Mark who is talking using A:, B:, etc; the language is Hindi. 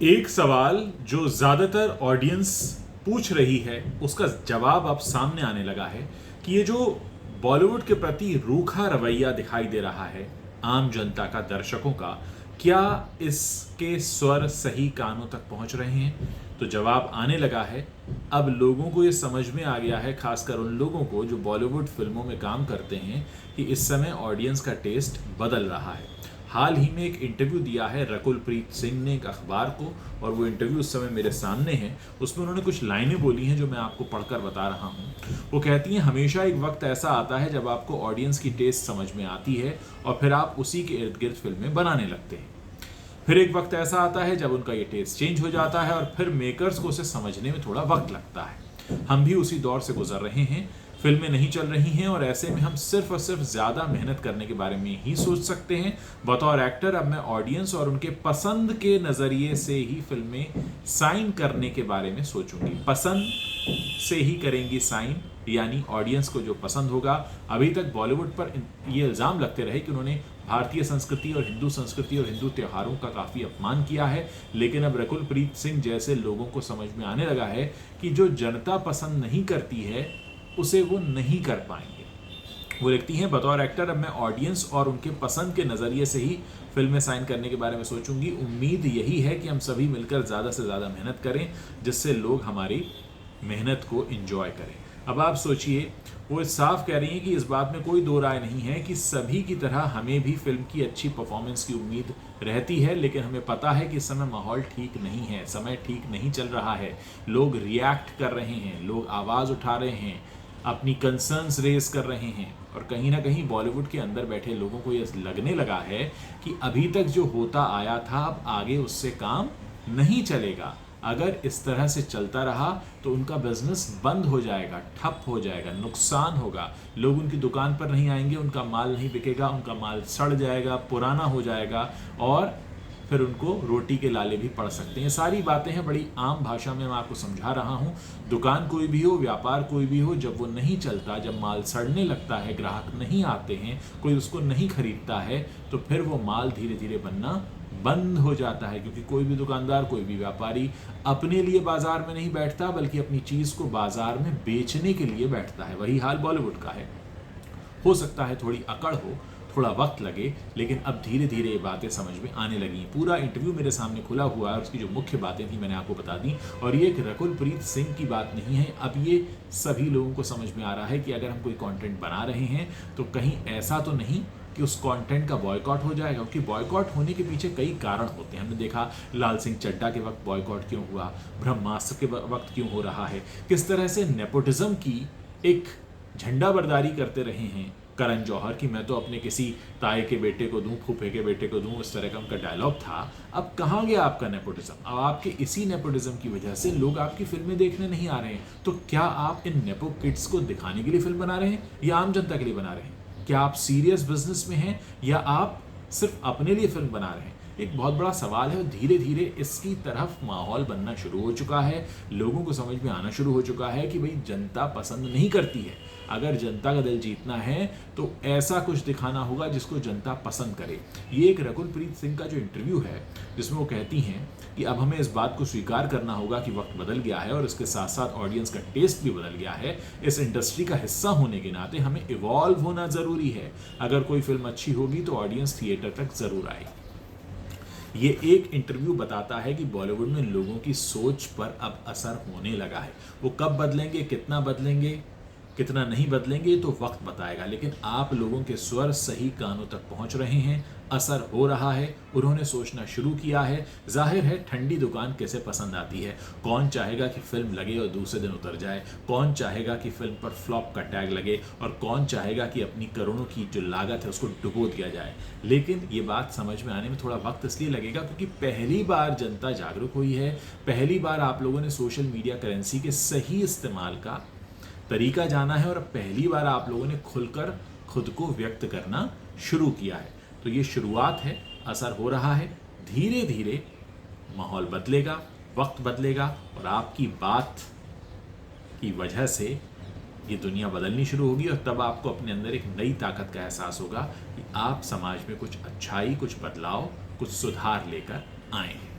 A: एक सवाल जो ज्यादातर ऑडियंस पूछ रही है उसका जवाब अब सामने आने लगा है कि ये जो बॉलीवुड के प्रति रूखा रवैया दिखाई दे रहा है आम जनता का, दर्शकों का, क्या इसके स्वर सही कानों तक पहुंच रहे हैं? तो जवाब आने लगा है। अब लोगों को ये समझ में आ गया है, खासकर उन लोगों को जो बॉलीवुड फिल्मों में काम करते हैं, कि इस समय ऑडियंस का टेस्ट बदल रहा है। हाल ही में एक इंटरव्यू दिया है रकुल प्रीत सिंह ने एक अखबार को, और वो इंटरव्यू उस समय मेरे सामने है। उसमें उन्होंने कुछ लाइनें बोली हैं जो मैं आपको पढ़कर बता रहा हूँ। वो कहती हैं, हमेशा एक वक्त ऐसा आता है जब आपको ऑडियंस की टेस्ट समझ में आती है और फिर आप उसी के इर्द गिर्द फिल्में बनाने लगते हैं। फिर एक वक्त ऐसा आता है जब उनका ये टेस्ट चेंज हो जाता है और फिर मेकर्स को उसे समझने में थोड़ा वक्त लगता है। हम भी उसी दौर से गुजर रहे हैं। फिल्में नहीं चल रही हैं और ऐसे में हम सिर्फ और सिर्फ ज़्यादा मेहनत करने के बारे में ही सोच सकते हैं। बतौर एक्टर अब मैं ऑडियंस और उनके पसंद के नज़रिए से ही फिल्में साइन करने के बारे में सोचूंगी। पसंद से ही करेंगी साइन, यानी ऑडियंस को जो पसंद होगा। अभी तक बॉलीवुड पर ये इल्ज़ाम लगते रहे कि उन्होंने भारतीय संस्कृति और हिंदू त्योहारों का काफ़ी अपमान किया है, लेकिन अब रकुल प्रीत सिंह जैसे लोगों को समझ में आने लगा है कि जो जनता पसंद नहीं करती है उसे वो नहीं कर पाएंगे। वो लिखती हैं, बतौर एक्टर अब मैं ऑडियंस और उनके पसंद के नज़रिए से ही फिल्में साइन करने के बारे में सोचूंगी। उम्मीद यही है कि हम सभी मिलकर ज़्यादा से ज़्यादा मेहनत करें जिससे लोग हमारी मेहनत को एंजॉय करें। अब आप सोचिए, वो साफ कह रही हैं कि इस बात में कोई दो राय नहीं है कि सभी की तरह हमें भी फिल्म की अच्छी परफॉर्मेंस की उम्मीद रहती है, लेकिन हमें पता है कि इस समय माहौल ठीक नहीं है, समय ठीक नहीं चल रहा है। लोग रिएक्ट कर रहे हैं, लोग आवाज़ उठा रहे हैं, अपनी कंसर्न्स रेज कर रहे हैं, और कहीं ना कहीं बॉलीवुड के अंदर बैठे लोगों को यह लगने लगा है कि अभी तक जो होता आया था अब आगे उससे काम नहीं चलेगा। अगर इस तरह से चलता रहा तो उनका बिजनेस बंद हो जाएगा, ठप हो जाएगा, नुकसान होगा। लोग उनकी दुकान पर नहीं आएंगे, उनका माल नहीं बिकेगा, उनका माल सड़ जाएगा, पुराना हो जाएगा, और फिर उनको रोटी के लाले भी पड़ सकते हैं। सारी बातें हैं, बड़ी आम भाषा में मैं आपको समझा रहा हूँ। दुकान कोई भी हो, व्यापार कोई भी हो, जब वो नहीं चलता, जब माल सड़ने लगता है, ग्राहक नहीं आते हैं, कोई उसको नहीं खरीदता है, तो फिर वो माल धीरे धीरे बनना बंद हो जाता है। क्योंकि कोई भी दुकानदार, कोई भी व्यापारी अपने लिए बाजार में नहीं बैठता, बल्कि अपनी चीज़ को बाजार में बेचने के लिए बैठता है। वही हाल बॉलीवुड का है। हो सकता है थोड़ी अकड़ हो, थोड़ा वक्त लगे, लेकिन अब धीरे धीरे ये बातें समझ में आने लगी। पूरा इंटरव्यू मेरे सामने खुला हुआ है, उसकी जो मुख्य बातें थी मैंने आपको बता दी। और ये एक रकुल प्रीत सिंह की बात नहीं है, अब ये सभी लोगों को समझ में आ रहा है कि अगर हम कोई कंटेंट बना रहे हैं तो कहीं ऐसा तो नहीं कि उस कंटेंट का बॉयकॉट हो जाएगा। क्योंकि बॉयकॉट होने के पीछे कई कारण होते हैं। हमने देखा लाल सिंह चड्ढा के वक्त बॉयकॉट क्यों हुआ, ब्रह्मास्त्र के वक्त क्यों हो रहा है, किस तरह से नेपोटिज्म की एक झंडाबरदारी करते रहे हैं करण जौहर की, मैं तो अपने किसी ताए के बेटे को दूं, फूफे के बेटे को दूं, इस तरह का उनका डायलॉग था। अब कहाँ गया आपका नेपोटिज्म? अब आपके इसी नेपोटिज्म की वजह से लोग आपकी फिल्में देखने नहीं आ रहे हैं। तो क्या आप इन नेपो किड्स को दिखाने के लिए फिल्म बना रहे हैं या आम जनता के लिए बना रहे हैं? क्या आप सीरियस बिजनेस में हैं या आप सिर्फ अपने लिए फिल्म बना रहे हैं? एक बहुत बड़ा सवाल है, और धीरे धीरे इसकी तरफ माहौल बनना शुरू हो चुका है। लोगों को समझ में आना शुरू हो चुका है कि भाई जनता पसंद नहीं करती है। अगर जनता का दिल जीतना है तो ऐसा कुछ दिखाना होगा जिसको जनता पसंद करे। ये एक रकुल प्रीत सिंह का जो इंटरव्यू है, जिसमें वो कहती हैं कि अब हमें इस बात को स्वीकार करना होगा कि वक्त बदल गया है और इसके साथ साथ ऑडियंस का टेस्ट भी बदल गया है। इस इंडस्ट्री का हिस्सा होने के नाते हमें इवॉल्व होना ज़रूरी है। अगर कोई फिल्म अच्छी होगी तो ऑडियंस थिएटर तक ज़रूर आएगी। ये एक इंटरव्यू बताता है कि बॉलीवुड में लोगों की सोच पर अब असर होने लगा है। वो कब बदलेंगे, कितना बदलेंगे, कितना नहीं बदलेंगे, तो वक्त बताएगा। लेकिन आप लोगों के स्वर सही कानों तक पहुंच रहे हैं, असर हो रहा है, उन्होंने सोचना शुरू किया है। जाहिर है ठंडी दुकान कैसे पसंद आती है। कौन चाहेगा कि फिल्म लगे और दूसरे दिन उतर जाए? कौन चाहेगा कि फिल्म पर फ्लॉप का टैग लगे? और कौन चाहेगा कि अपनी करोड़ों की जो लागत है उसको डुबो दिया जाए? लेकिन ये बात समझ में आने में थोड़ा वक्त इसलिए लगेगा क्योंकि पहली बार जनता जागरूक हुई है। पहली बार आप लोगों ने सोशल मीडिया करेंसी के सही इस्तेमाल का तरीका जाना है, और पहली बार आप लोगों ने खुलकर खुद को व्यक्त करना शुरू किया है। तो ये शुरुआत है, असर हो रहा है। धीरे धीरे माहौल बदलेगा, वक्त बदलेगा, और आपकी बात की वजह से ये दुनिया बदलनी शुरू होगी। और तब आपको अपने अंदर एक नई ताकत का एहसास होगा कि आप समाज में कुछ अच्छाई, कुछ बदलाव, कुछ सुधार लेकर आए हैं।